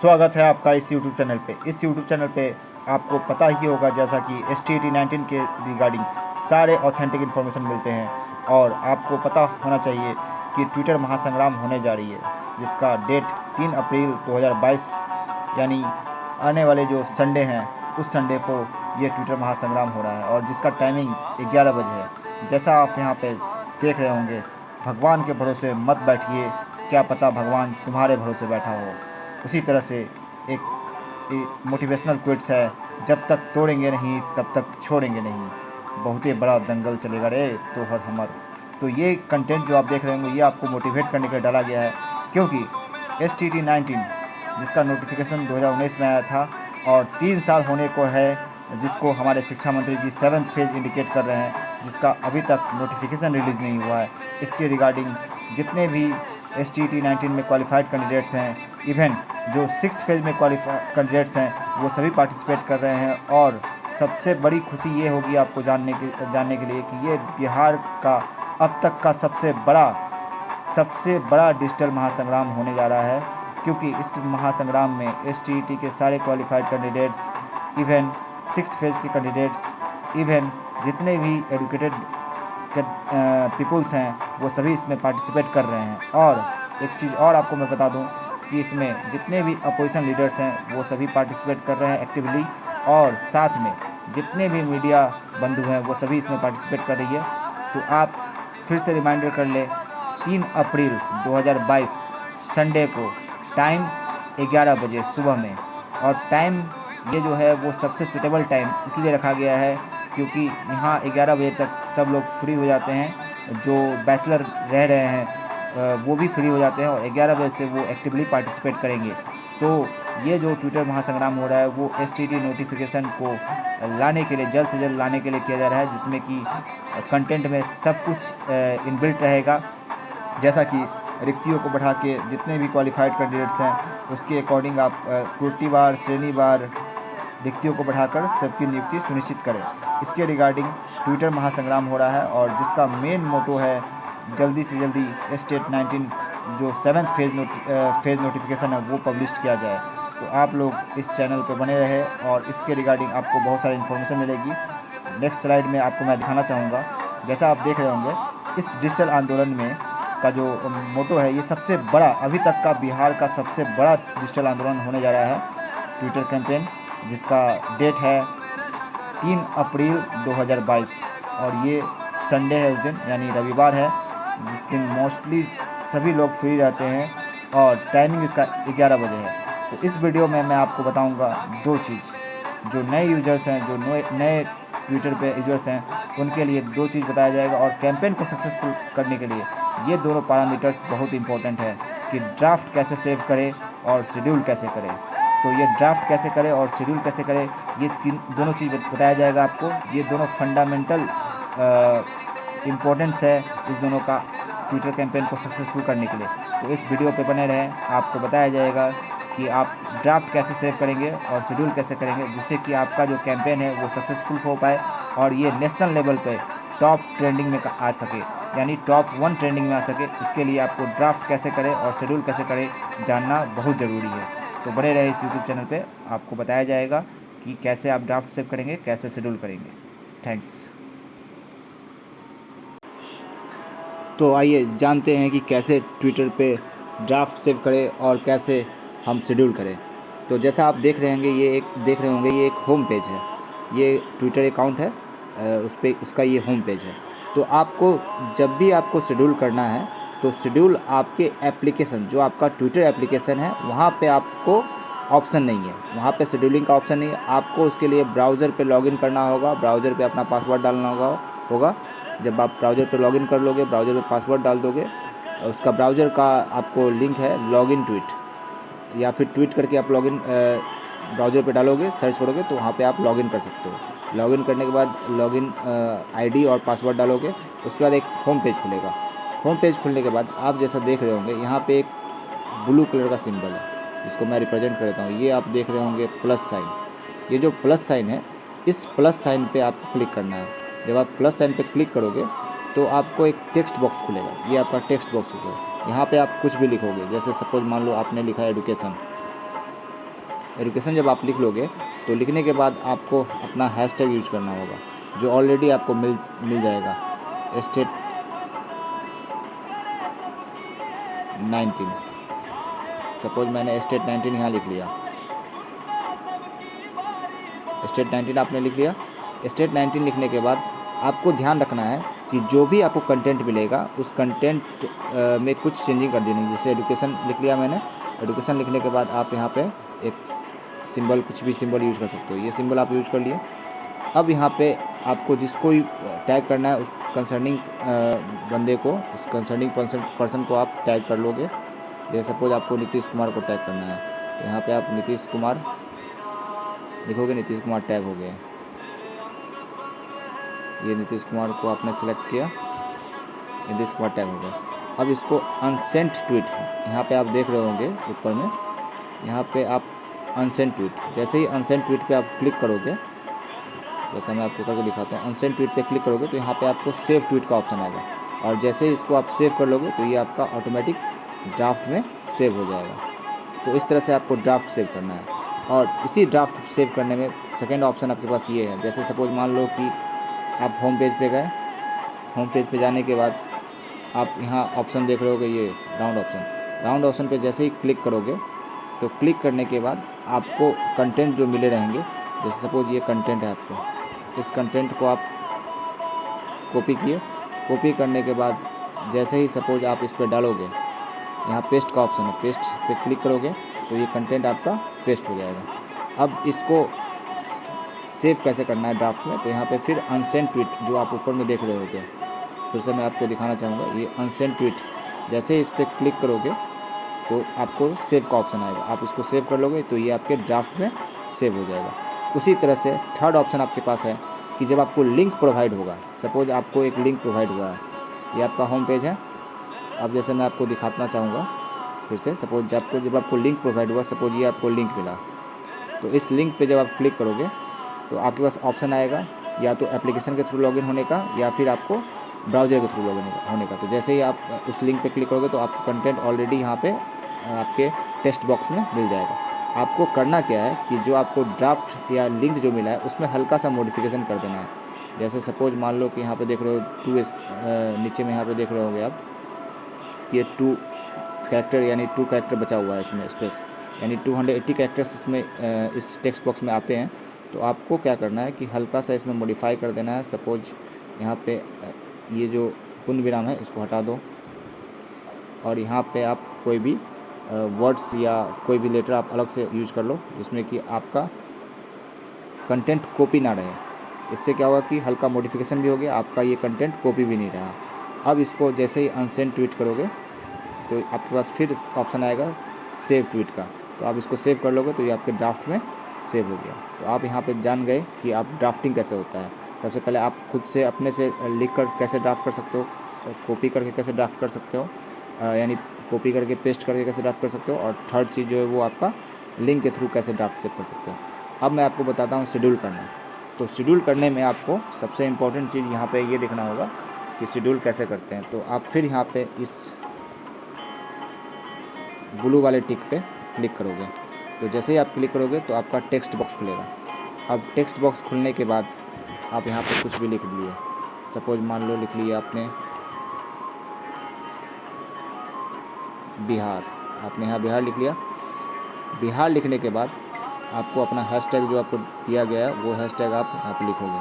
स्वागत है आपका इस YouTube चैनल पे। इस YouTube चैनल पे आपको पता ही होगा जैसा कि STET 19 के रिगार्डिंग सारे ऑथेंटिक इन्फॉर्मेशन मिलते हैं और आपको पता होना चाहिए कि ट्विटर महासंग्राम होने जा रही है, जिसका डेट 3 अप्रैल 2022 यानी आने वाले जो संडे हैं उस संडे को ये ट्विटर महासंग्राम हो रहा है और जिसका टाइमिंग 11 बजे है। जैसा आप यहाँ पे देख रहे होंगे, भगवान के भरोसे मत बैठिए, क्या पता भगवान तुम्हारे भरोसे बैठा हो। उसी तरह से एक मोटिवेशनल क्विट्स है, जब तक तोड़ेंगे नहीं तब तक छोड़ेंगे नहीं, बहुत ही बड़ा दंगल चलेगा रे तो हर हमर। तो ये कंटेंट जो आप देख रहे होंगे ये आपको मोटिवेट करने के लिए डाला गया है, क्योंकि STET 19 जिसका नोटिफिकेशन 2019 में आया था और 3 साल होने को है, जिसको हमारे शिक्षा मंत्री जी 7th फेज इंडिकेट कर रहे हैं, जिसका अभी तक नोटिफिकेशन रिलीज़ नहीं हुआ है। इसके रिगार्डिंग जितने भी STET 19 में क्वालिफाइड कैंडिडेट्स हैं, इवन जो 6th फेज में क्वालिफाइड कैंडिडेट्स हैं वो सभी पार्टिसिपेट कर रहे हैं। और सबसे बड़ी खुशी ये होगी आपको जानने के लिए कि ये बिहार का अब तक का सबसे बड़ा डिजिटल महासंग्राम होने जा रहा है, क्योंकि इस महासंग्राम में STET के सारे qualified candidates, even 6th phase के कैंडिडेट्स, इवन जितने भी एजुकेटेड पीपल्स हैं वो सभी इसमें पार्टिसिपेट कर रहे हैं। और एक चीज़ और आपको मैं बता दूं कि इसमें जितने भी अपोजिशन लीडर्स हैं वो सभी पार्टिसिपेट कर रहे हैं एक्टिवली, और साथ में जितने भी मीडिया बंधु हैं वो सभी इसमें पार्टिसिपेट कर रही है। तो आप फिर से रिमाइंडर कर ले, 3 अप्रैल 2022 संडे को टाइम 11 बजे सुबह में। और टाइम ये जो है वो सबसे सूटेबल टाइम इसलिए रखा गया है क्योंकि यहाँ 11 बजे तक सब लोग फ्री हो जाते हैं, जो बैचलर रह रहे हैं वो भी फ्री हो जाते हैं और 11 बजे से वो एक्टिवली पार्टिसिपेट करेंगे। तो ये जो ट्विटर महासंग्राम हो रहा है वो STET नोटिफिकेशन को लाने के लिए, जल्द से जल्द लाने के लिए किया जा रहा है, जिसमें कि कंटेंट में सब कुछ इनबिल्ट रहेगा। जैसा कि रिक्तियों को बढ़ा के जितने भी क्वालिफाइड कैंडिडेट्स हैं उसके अकॉर्डिंग आप त्रुटिवार, श्रेणीवार रिक्तियों को बढ़ाकर सबकी नियुक्ति सुनिश्चित करें। इसके रिगार्डिंग ट्विटर महासंग्राम हो रहा है और जिसका मेन मोटो है जल्दी से जल्दी STET 19 जो 7th फेज नोटिफिकेशन है वो पब्लिश किया जाए। तो आप लोग इस चैनल पे बने रहे और इसके रिगार्डिंग आपको बहुत सारी इन्फॉर्मेशन मिलेगी। नेक्स्ट स्लाइड में आपको मैं दिखाना चाहूँगा, जैसा आप देख रहे होंगे इस डिजिटल आंदोलन में का जो मोटो है, ये सबसे बड़ा अभी तक का बिहार का सबसे बड़ा डिजिटल आंदोलन होने जा रहा है ट्विटर कैंपेन, जिसका डेट है 3 अप्रैल 2022 और ये संडे है, उस दिन यानी रविवार है, जिस दिन मोस्टली सभी लोग फ्री रहते हैं और टाइमिंग इसका 11 बजे है। तो इस वीडियो में मैं आपको बताऊंगा 2 चीज़, जो नए यूजर्स हैं, जो नए ट्विटर पे यूजर्स हैं, उनके लिए 2 चीज़ बताया जाएगा। और कैंपेन को सक्सेसफुल करने के लिए ये दोनों पैरामीटर्स बहुत इंपॉर्टेंट है कि ड्राफ्ट कैसे सेव करें और शेड्यूल कैसे करें। तो ये ड्राफ्ट कैसे करें और शेड्यूल कैसे करें, ये दोनों चीज़ बताया जाएगा आपको। ये दोनों फंडामेंटल इम्पोर्टेंस है इस दोनों का ट्विटर कैंपेन को सक्सेसफुल करने के लिए। तो इस वीडियो पे बने रहें, आपको बताया जाएगा कि आप ड्राफ्ट कैसे सेव करेंगे और शेड्यूल कैसे करेंगे, जिससे कि आपका जो कैंपेन है वो सक्सेसफुल हो पाए और ये नेशनल लेवल पे टॉप ट्रेंडिंग में आ सके, यानी टॉप 1 ट्रेंडिंग में आ सके। इसके लिए आपको ड्राफ्ट कैसे करें और शेड्यूल कैसे करें जानना बहुत ज़रूरी है। तो बने रहे इस यूट्यूब चैनल पे, आपको बताया जाएगा कि कैसे आप ड्राफ्ट सेव करेंगे, कैसे शेड्यूल करेंगे। थैंक्स। तो आइए जानते हैं कि कैसे ट्विटर पे ड्राफ्ट सेव करें और कैसे हम शेड्यूल करें। तो जैसा आप देख रहे होंगे ये एक होम पेज है, ये ट्विटर अकाउंट है, उसका ये होम पेज है। तो आपको जब भी आपको शेड्यूल करना है तो शेड्यूल आपके एप्लीकेशन, जो आपका ट्विटर एप्लीकेशन है, वहाँ पे आपको ऑप्शन नहीं है, वहाँ पे शेड्यूलिंग का ऑप्शन नहीं है। आपको उसके लिए ब्राउज़र पे लॉगिन करना होगा, ब्राउज़र पे अपना पासवर्ड डालना होगा। जब आप ब्राउज़र पे लॉगिन कर लोगे, ब्राउज़र पे पासवर्ड डाल दोगे, उसका ब्राउज़र का आपको लिंक है लॉगिन ट्वीट, या फिर ट्वीट करके आप लॉगिन ब्राउज़र पे डालोगे, सर्च करोगे तो वहाँ पे आप लॉगिन कर सकते हो। लॉगिन करने के बाद लॉगिन ID और पासवर्ड डालोगे, उसके बाद एक होम पेज खुलेगा। होम पेज खुलने के बाद आप जैसा देख रहे होंगे यहाँ पे एक ब्लू कलर का सिंबल है, जिसको मैं रिप्रेजेंट कर देता हूँ। ये आप देख रहे होंगे प्लस साइन, ये जो प्लस साइन है, इस प्लस साइन पे आपको क्लिक करना है। जब आप प्लस साइन पे क्लिक करोगे तो आपको एक टेक्स्ट बॉक्स खुलेगा, ये आपका टेक्स्ट बॉक्स होगा। यहाँ पे आप कुछ भी लिखोगे, जैसे सपोज मान लो आपने लिखा एजुकेशन, एजुकेशन जब आप लिख लोगे तो लिखने के बाद आपको अपना हैशटैग यूज करना होगा, जो ऑलरेडी आपको मिल जाएगा, स्टेट 19। सपोज मैंने स्टेट 19 यहाँ लिख लिया, स्टेट 19 आपने लिख लिया। स्टेट 19 लिखने के बाद आपको ध्यान रखना है कि जो भी आपको कंटेंट मिलेगा उस कंटेंट में कुछ चेंजिंग कर देनी है। जैसे एजुकेशन लिख लिया मैंने, एजुकेशन लिखने के बाद आप यहाँ पे एक सिंबल, कुछ भी सिंबल यूज़ कर सकते हो, ये सिंबल आप यूज़ कर लिए। अब यहाँ पे आपको जिसको भी टैग करना है उस कंसर्निंग बंदे को, उस कंसर्निंग पर्सन को आप टैग कर लोगे। जैसे सपोज आपको नीतीश कुमार को टैग करना है, तो यहाँ पे आप नीतीश कुमार लिखोगे, नीतीश कुमार टैग हो गया। ये नीतीश कुमार को आपने सेलेक्ट किया, नीतीश कुमार टैग हो गया। अब इसको अनसेंट ट्वीट, यहाँ पे आप देख रहे होंगे ऊपर में, यहाँ पे आप अनसेंट ट्वीट, जैसे ही अनसेंट ट्वीट पे आप क्लिक करोगे, जैसा मैं आपको करके दिखाता हूँ, अनसेंट ट्वीट पे क्लिक करोगे तो यहाँ पे आपको सेव ट्वीट का ऑप्शन आएगा, और जैसे ही इसको आप सेव कर लोगे तो ये आपका ऑटोमेटिक ड्राफ्ट में सेव हो जाएगा। तो इस तरह से आपको ड्राफ्ट सेव करना है। और इसी ड्राफ्ट सेव करने में सेकेंड ऑप्शन आपके पास ये है। जैसे सपोज मान लो कि आप होम पेज पे गए, होम पेज पे जाने के बाद आप यहाँ ऑप्शन देख रहे होगे, ये राउंड ऑप्शन पे जैसे ही क्लिक करोगे तो क्लिक करने के बाद आपको कंटेंट जो मिले रहेंगे, जैसे सपोज ये कंटेंट है, आपको इस कंटेंट को आप कॉपी किए, कॉपी करने के बाद जैसे ही सपोज आप इस पर डालोगे, यहाँ पेस्ट का ऑप्शन है, पेस्ट पे क्लिक करोगे तो ये कंटेंट आपका पेस्ट हो जाएगा। अब इसको सेव कैसे करना है ड्राफ्ट में, तो यहाँ पे फिर अनसेंट ट्वीट जो आप ऊपर में देख रहे होगे, फिर से मैं आपको दिखाना चाहूँगा, ये अनसेंट ट्वीट, जैसे ही इस पर क्लिक करोगे तो आपको सेव का ऑप्शन आएगा, आप इसको सेव कर लोगे तो ये आपके ड्राफ्ट में सेव हो जाएगा। उसी तरह से थर्ड ऑप्शन आपके पास है कि जब आपको लिंक प्रोवाइड होगा, सपोज आपको एक लिंक प्रोवाइड हुआ है, ये आपका होम पेज है। अब जैसे मैं आपको दिखाना चाहूँगा फिर से, सपोज जब आपको लिंक प्रोवाइड हुआ, सपोज ये आपको लिंक मिला, तो इस लिंक पे जब आप क्लिक करोगे तो आपके पास ऑप्शन आएगा या तो एप्लीकेशन के थ्रू लॉगिन होने का या फिर आपको ब्राउज़र के थ्रू लॉगिन होने का। तो जैसे ही आप उस लिंक पे क्लिक करोगे तो आपको कंटेंट ऑलरेडी यहाँ पे आपके टेक्स्ट बॉक्स में मिल जाएगा। आपको करना क्या है कि जो आपको ड्राफ्ट या लिंक जो मिला है उसमें हल्का सा मॉडिफिकेशन कर देना है। जैसे सपोज मान लो कि यहाँ पे देख रहे हो नीचे में यहाँ पे देख रहे होगे आप कि ये 2 कैरेक्टर यानी 2 कैरेक्टर बचा हुआ है इसमें स्पेस, यानी 280 कैरेक्टर्स इसमें इस टेक्स्ट बॉक्स में आते हैं। तो आपको क्या करना है कि हल्का सा इसमें मॉडिफाई कर देना है। सपोज यहाँ पे ये जो पूर्ण विराम है इसको हटा दो, और यहाँ पे आप कोई भी वर्ड्स या कोई भी लेटर आप अलग से यूज कर लो जिसमें कि आपका कंटेंट कॉपी ना रहे। इससे क्या होगा कि हल्का मॉडिफिकेशन भी हो गया, आपका ये कंटेंट कॉपी भी नहीं रहा। अब इसको जैसे ही अनसेंड ट्वीट करोगे तो आपके पास फिर ऑप्शन आएगा सेव ट्वीट का, तो आप इसको सेव कर लोगे तो ये आपके ड्राफ्ट में सेव हो गया। तो आप यहाँ पे जान गए कि आप ड्राफ्टिंग कैसे होता है। सबसे पहले आप खुद से अपने से लिख कर कैसे ड्राफ्ट कर सकते हो, कॉपी करके कैसे ड्राफ्ट कर सकते हो, यानी कॉपी करके पेस्ट करके कैसे ड्राफ्ट कर सकते हो, और थर्ड चीज़ जो है वो आपका लिंक के थ्रू कैसे ड्राफ्ट सेव कर सकते हो। अब मैं आपको बताता हूँ शेड्यूल करना। तो शेड्यूल करने में आपको सबसे इम्पोर्टेंट चीज़ यहाँ पे ये देखना होगा कि शेड्यूल कैसे करते हैं। तो आप फिर यहाँ पे इस ब्लू वाले टिक पे क्लिक करोगे, तो जैसे ही आप क्लिक करोगे तो आपका टेक्स्ट बॉक्स खुलेगा। अब टेक्स्ट बॉक्स खुलने के बाद आप यहाँ पे कुछ भी लिख दिए, सपोज मान लो लिख लिया आपने बिहार, आपने यहाँ बिहार लिख लिया। बिहार लिखने के बाद आपको अपना हैशटैग जो आपको दिया गया है वो हैशटैग आप यहाँ पे लिखोगे।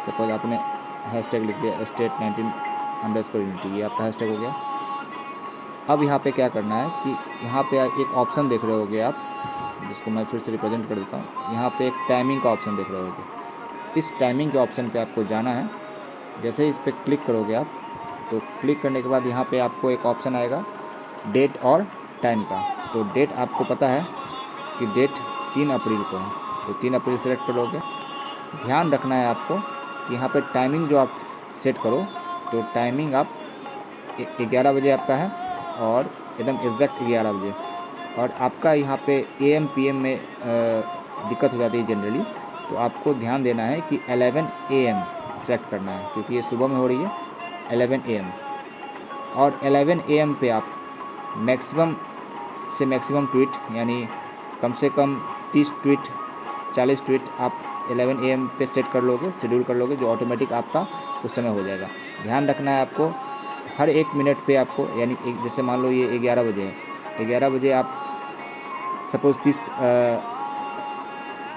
सपोज आपने हैशटैग लिख लिया स्टेट 19_unity, ये आपका हैशटैग हो गया। अब यहाँ पे क्या करना है कि यहाँ पे एक ऑप्शन देख रहे होगे आप, जिसको मैं फिर से रिप्रेजेंट कर देता हूँ। यहाँ पे एक टाइमिंग का ऑप्शन देख रहे होगे, इस टाइमिंग के ऑप्शन पे आपको जाना है। जैसे ही इस पर क्लिक करोगे आप, तो क्लिक करने के बाद यहाँ पे आपको एक ऑप्शन आएगा डेट और टाइम का। तो डेट आपको पता है कि डेट 3 अप्रैल को है, तो 3 अप्रैल सेलेक्ट करोगे। ध्यान रखना है आपको कि यहाँ पे टाइमिंग जो आप सेट करो, तो टाइमिंग आप 11 बजे आपका है और एकदम एग्जैक्ट 11 बजे। और आपका यहाँ पे AM PM में दिक्कत हो जाती है जनरली, तो आपको ध्यान देना है कि 11 AM सेलेक्ट करना है, क्योंकि ये सुबह में हो रही है 11 AM। और 11 AM पे आप मैक्सिमम से मैक्सिमम ट्वीट, यानी कम से कम 30 ट्वीट 40 ट्वीट आप 11 AM पे सेट कर लोगे, शेड्यूल कर लोगे, जो ऑटोमेटिक आपका उस समय हो जाएगा। ध्यान रखना है आपको, हर 1 मिनट पे आपको, यानी जैसे मान लो ये 11 बजे है, 11 बजे आप सपोज़ 30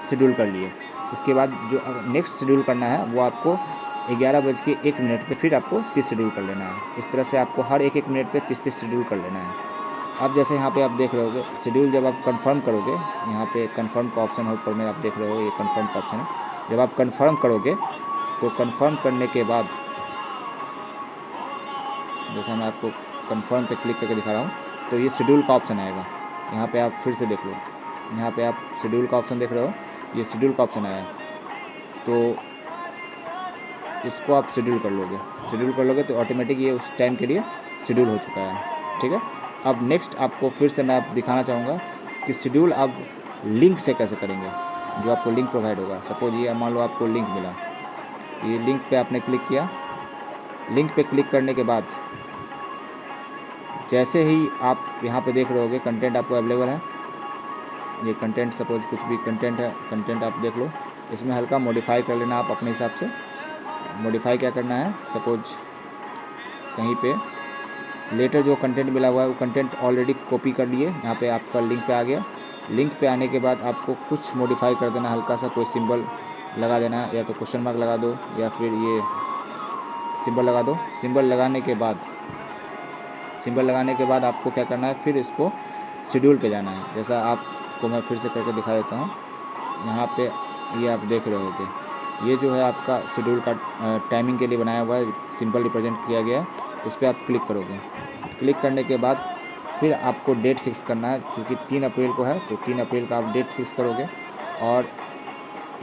शेड्यूल कर लिए, उसके बाद जो नेक्स्ट शेड्यूल करना है वो आपको 11:01 पे फिर आपको 30 शेड्यूल कर लेना है। इस तरह से आपको हर 1 मिनट पे 30 शेड्यूल कर लेना है। अब जैसे यहाँ पे आप देख रहे होगे शेड्यूल जब आप कंफर्म करोगे, यहाँ पे कंफर्म का ऑप्शन है ऊपर में, आप देख रहे हो ये कंफर्म का ऑप्शन है। जब आप कंफर्म करोगे तो कंफर्म करने के बाद, जैसा मैं आपको कंफर्म पे क्लिक करके दिखा रहा हूँ, तो ये शेड्यूल का ऑप्शन आएगा। यहाँ पे आप फिर से देख लो, यहाँ पे आप शेड्यूल का ऑप्शन देख रहे हो, ये शेड्यूल का ऑप्शन आया है, तो इसको आप शेड्यूल कर लोगे। शेड्यूल कर लोगे तो ऑटोमेटिक ये उस टाइम के लिए शेड्यूल हो चुका है, ठीक है। अब नेक्स्ट आपको फिर से मैं आप दिखाना चाहूँगा कि शेड्यूल आप लिंक से कैसे करेंगे, जो आपको लिंक प्रोवाइड होगा। सपोज ये मान लो आपको लिंक मिला, ये लिंक पे आपने क्लिक किया, लिंक पे क्लिक करने के बाद जैसे ही आप यहाँ पे देख रहे होगे कंटेंट आपको अवेलेबल है, ये कंटेंट सपोज कुछ भी कंटेंट है, कंटेंट आप देख लो, इसमें हल्का मॉडिफाई कर लेना आप अपने हिसाब से। मॉडिफाई क्या करना है, सपोज कहीं पे लेटर जो कंटेंट मिला हुआ है वो कंटेंट ऑलरेडी कॉपी कर लिए, यहाँ पे आपका लिंक पे आ गया। लिंक पे आने के बाद आपको कुछ मॉडिफाई कर देना, हल्का सा कोई सिंबल लगा देना, या तो क्वेश्चन मार्क लगा दो या फिर ये सिंबल लगा दो। सिंबल लगाने के बाद आपको क्या करना है, फिर इसको शेड्यूल पे जाना है। जैसा आपको मैं फिर से करके दिखा देता हूँ, यहाँ पे ये आप देख रहे होगे, ये जो है आपका शेड्यूल का टाइमिंग के लिए बनाया हुआ है, सिंपल रिप्रेजेंट किया गया है। इस पर आप क्लिक करोगे, क्लिक करने के बाद फिर आपको डेट फिक्स करना है, क्योंकि 3 अप्रैल को है तो 3 अप्रैल का आप डेट फिक्स करोगे। और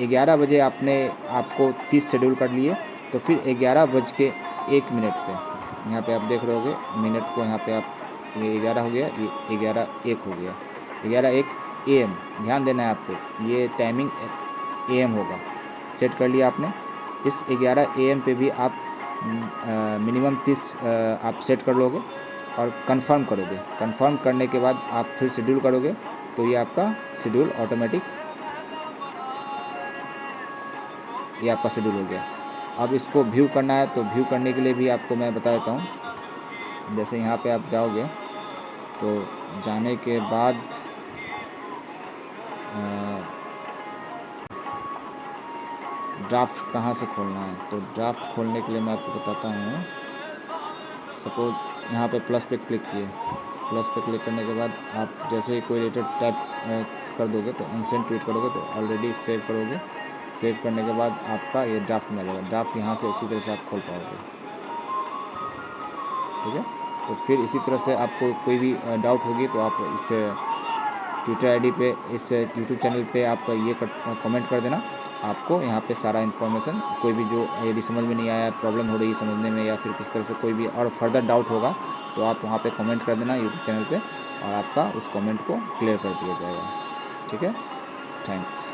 11 बजे आपको 30 शेड्यूल कर लिए, तो फिर 11:01 पे यहाँ पे आप देख रहे होगे मिनट को, यहाँ पे आप ये 11 हो गया, ये 11:01 हो गया, 11:01 AM। ध्यान देना है आपको, ये टाइमिंग AM होगा, सेट कर लिया आपने। इस 11 AM पे भी आप मिनिमम 30 आप सेट कर लोगे और कंफर्म करोगे। कंफर्म करने के बाद आप फिर शेड्यूल करोगे, तो ये आपका शेड्यूल ऑटोमेटिक, ये आपका शेड्यूल हो गया। अब इसको व्यू करना है, तो व्यू करने के लिए भी आपको मैं बता देता हूँ। जैसे यहाँ पे आप जाओगे, तो जाने के बाद ड्राफ्ट कहाँ से खोलना है, तो ड्राफ्ट खोलने के लिए मैं आपको बताता हूँ। सपोज यहाँ पे प्लस पे क्लिक किए, प्लस पे क्लिक करने के बाद आप जैसे ही कोई लेटर टाइप कर दोगे तो अनसेंड ट्वीट करोगे, तो ऑलरेडी सेव करोगे। सेव करने के बाद आपका ये ड्राफ्ट में आ जाएगा। ड्राफ्ट यहाँ से इसी तरह से आप खोल पाओगे, ठीक है। तो फिर इसी तरह से आपको कोई भी डाउट होगी तो आप इस ट्विटर आईडी पे, इस यूट्यूब चैनल पे आप ये कमेंट कर देना। आपको यहाँ पे सारा इन्फॉर्मेशन, कोई भी जो यदि समझ में नहीं आया, प्रॉब्लम हो रही है समझने में, या फिर किस तरह से कोई भी और फर्दर डाउट होगा, तो आप वहाँ पे कमेंट कर देना यूट्यूब चैनल पे, और आपका उस कमेंट को क्लियर कर दिया जाएगा, ठीक है। थैंक्स।